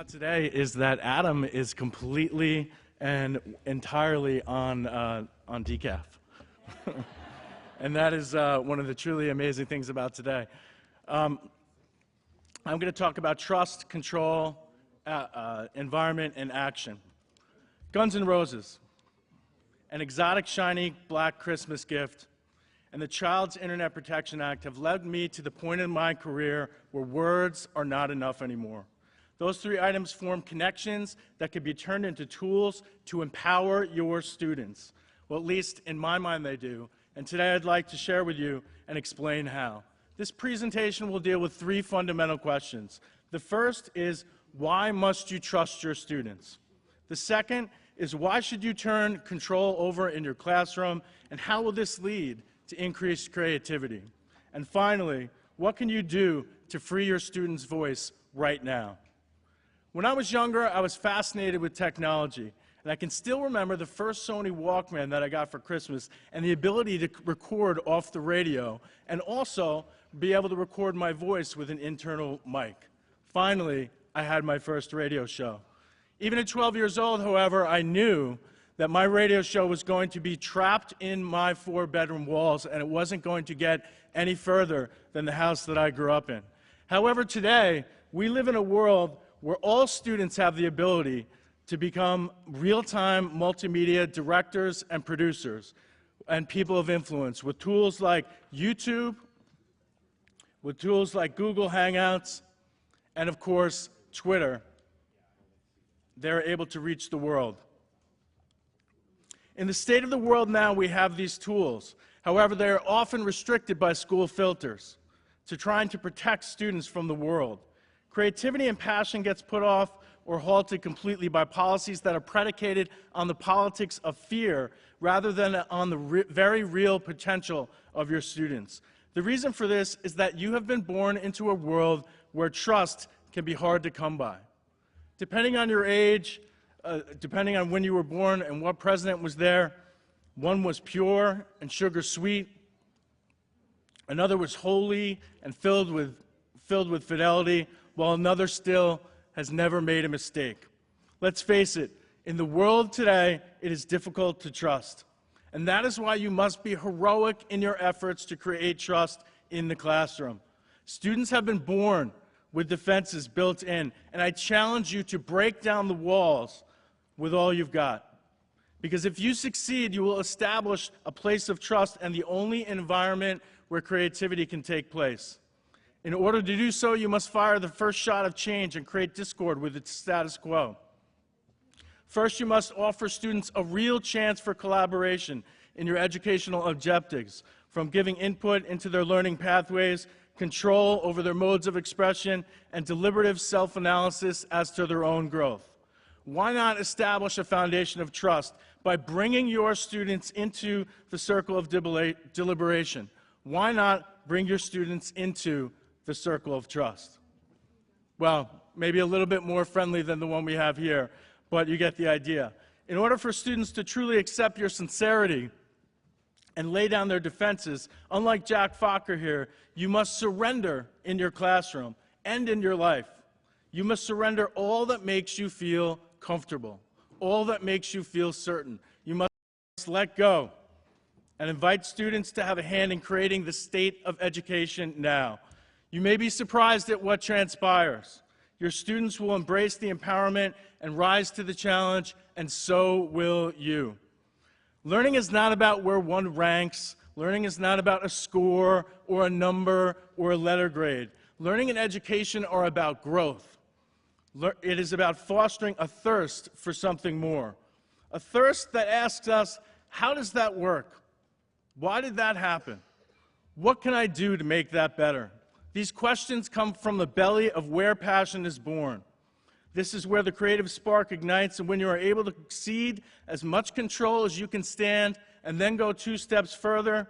about today is that Adam is completely and entirely on decaf. And that is one of the truly amazing things about today. I'm going to talk about trust, control, environment, and action. Guns N' Roses, an exotic, shiny black Christmas gift, and the Child's Internet Protection Act have led me to the point in my career where words are not enough anymore. Those three items form connections that could be turned into tools to empower your students. Well, at least in my mind they do. And today I'd like to share with you and explain how. This presentation will deal with three fundamental questions. The first is, why must you trust your students? The second is, why should you turn control over in your classroom? And how will this lead to increased creativity? And finally, what can you do to free your students' voice right now? When I was younger, I was fascinated with technology, and I can still remember the first Sony Walkman that I got for Christmas and the ability to record off the radio and also be able to record my voice with an internal mic. Finally, I had my first radio show. Even at 12 years old, however, I knew that my radio show was going to be trapped in my four-bedroom walls, and it wasn't going to get any further than the house that I grew up in. However, today, we live in a world where all students have the ability to become real-time multimedia directors and producers and people of influence with tools like YouTube, with tools like Google Hangouts, and of course, Twitter. They're able to reach the world. In the state of the world now, we have these tools. However, they are often restricted by school filters to trying to protect students from the world. Creativity and passion gets put off or halted completely by policies that are predicated on the politics of fear rather than on the very real potential of your students. The reason for this is that you have been born into a world where trust can be hard to come by. Depending on your age, depending on when you were born and what president was there, one was pure and sugar sweet, another was holy and filled with fidelity, while another still has never made a mistake. Let's face it, in the world today, it is difficult to trust. And that is why you must be heroic in your efforts to create trust in the classroom. Students have been born with defenses built in, and I challenge you to break down the walls with all you've got. Because if you succeed, you will establish a place of trust and the only environment where creativity can take place. In order to do so, you must fire the first shot of change and create discord with the status quo. First, you must offer students a real chance for collaboration in your educational objectives, from giving input into their learning pathways, control over their modes of expression, and deliberative self-analysis as to their own growth. Why not establish a foundation of trust by bringing your students into the circle of deliberation? Why not bring your students into the circle of trust? Well, maybe a little bit more friendly than the one we have here, but you get the idea. In order for students to truly accept your sincerity and lay down their defenses, unlike Jack Fokker here, you must surrender in your classroom and in your life. You must surrender all that makes you feel comfortable, all that makes you feel certain. You must let go and invite students to have a hand in creating the state of education now. You may be surprised at what transpires. Your students will embrace the empowerment and rise to the challenge, and so will you. Learning is not about where one ranks. Learning is not about a score or a number or a letter grade. Learning and education are about growth. It is about fostering a thirst for something more. A thirst that asks us, how does that work? Why did that happen? What can I do to make that better? These questions come from the belly of where passion is born. This is where the creative spark ignites, and when you are able to exceed as much control as you can stand and then go 2 steps further,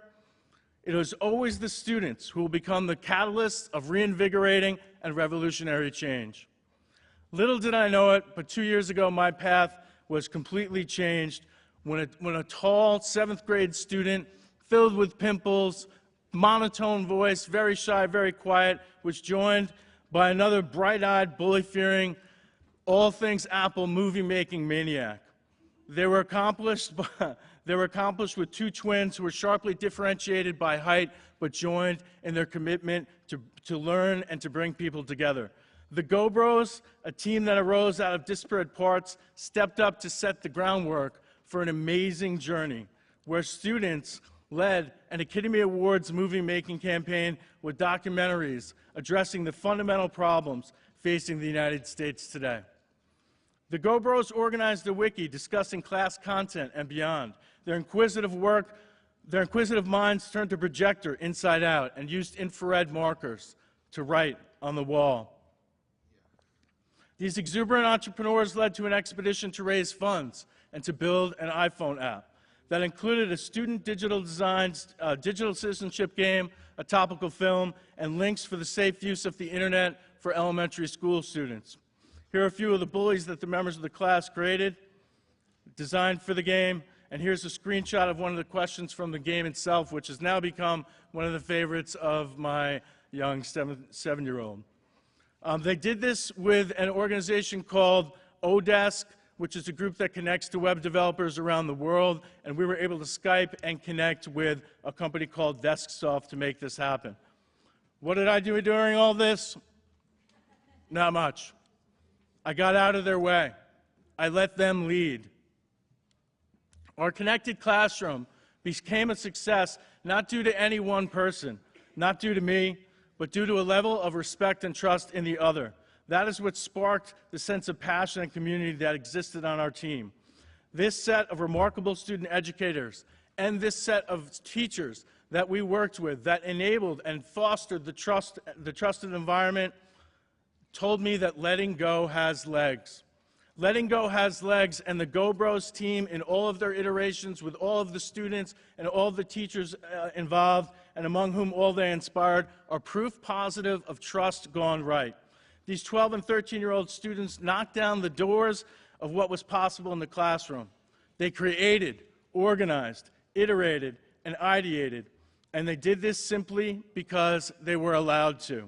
it is always the students who will become the catalysts of reinvigorating and revolutionary change. Little did I know it, but 2 years ago my path was completely changed when a tall 7th grade student filled with pimples, monotone voice, very shy, very quiet, was joined by another bright-eyed, bully-fearing all things Apple movie-making maniac. They were accomplished with two twins who were sharply differentiated by height, but joined in their commitment to learn and to bring people together. The Go Bros, a team that arose out of disparate parts, stepped up to set the groundwork for an amazing journey, where students led an Academy Awards movie-making campaign with documentaries addressing the fundamental problems facing the United States today. The Go Bros organized a wiki discussing class content and beyond. Their inquisitive minds turned the projector inside out and used infrared markers to write on the wall. These exuberant entrepreneurs led to an expedition to raise funds and to build an iPhone app that included a student digital citizenship game, a topical film, and links for the safe use of the internet for elementary school students. Here are a few of the bullies that the members of the class created, designed for the game, and here's a screenshot of one of the questions from the game itself, which has now become one of the favorites of my young seven-year-old. They did this with an organization called Odesk, which is a group that connects to web developers around the world, and we were able to Skype and connect with a company called Desksoft to make this happen. What did I do during all this? Not much. I got out of their way. I let them lead. Our connected classroom became a success not due to any one person, not due to me, but due to a level of respect and trust in the other. That is what sparked the sense of passion and community that existed on our team. This set of remarkable student educators and this set of teachers that we worked with that enabled and fostered the trusted environment told me that letting go has legs. Letting go has legs, and the Go Bros team in all of their iterations with all of the students and all of the teachers involved, and among whom all they inspired, are proof positive of trust gone right. These 12 and 13-year-old students knocked down the doors of what was possible in the classroom. They created, organized, iterated, and ideated, and they did this simply because they were allowed to.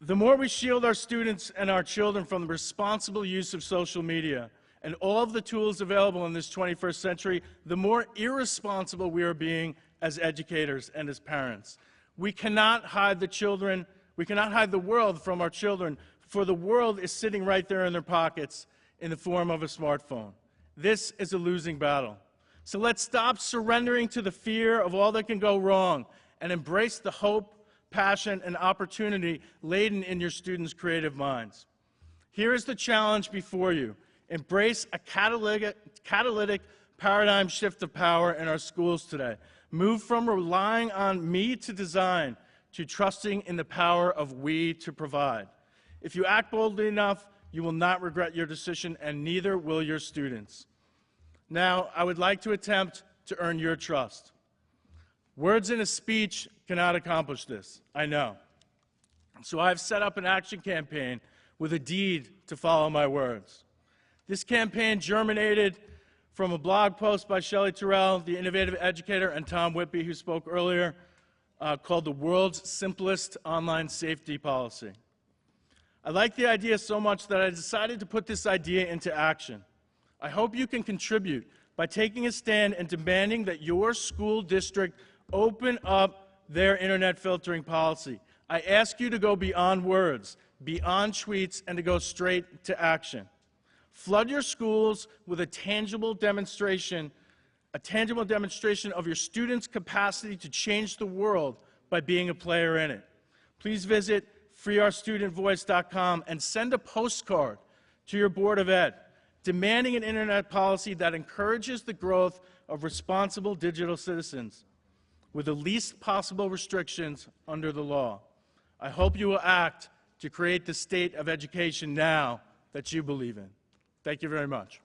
The more we shield our students and our children from the responsible use of social media and all of the tools available in this 21st century, the more irresponsible we are being as educators and as parents. We cannot hide the world from our children, for the world is sitting right there in their pockets in the form of a smartphone. This is a losing battle. So let's stop surrendering to the fear of all that can go wrong and embrace the hope, passion, and opportunity laden in your students' creative minds. Here is the challenge before you. Embrace a catalytic paradigm shift of power in our schools today. Move from relying on me to design to trusting in the power of we to provide. If you act boldly enough, you will not regret your decision, and neither will your students. Now, I would like to attempt to earn your trust. Words in a speech cannot accomplish this, I know. So I've set up an action campaign with a deed to follow my words. This campaign germinated from a blog post by Shelley Terrell, the innovative educator, and Tom Whitby, who spoke earlier, called The World's Simplest Online Safety Policy. I like the idea so much that I decided to put this idea into action. I hope you can contribute by taking a stand and demanding that your school district open up their internet filtering policy. I ask you to go beyond words, beyond tweets, and to go straight to action. Flood your schools with a tangible demonstration of your students' capacity to change the world by being a player in it. Please visit freeourstudentvoice.com and send a postcard to your Board of Ed demanding an internet policy that encourages the growth of responsible digital citizens with the least possible restrictions under the law. I hope you will act to create the state of education now that you believe in. Thank you very much.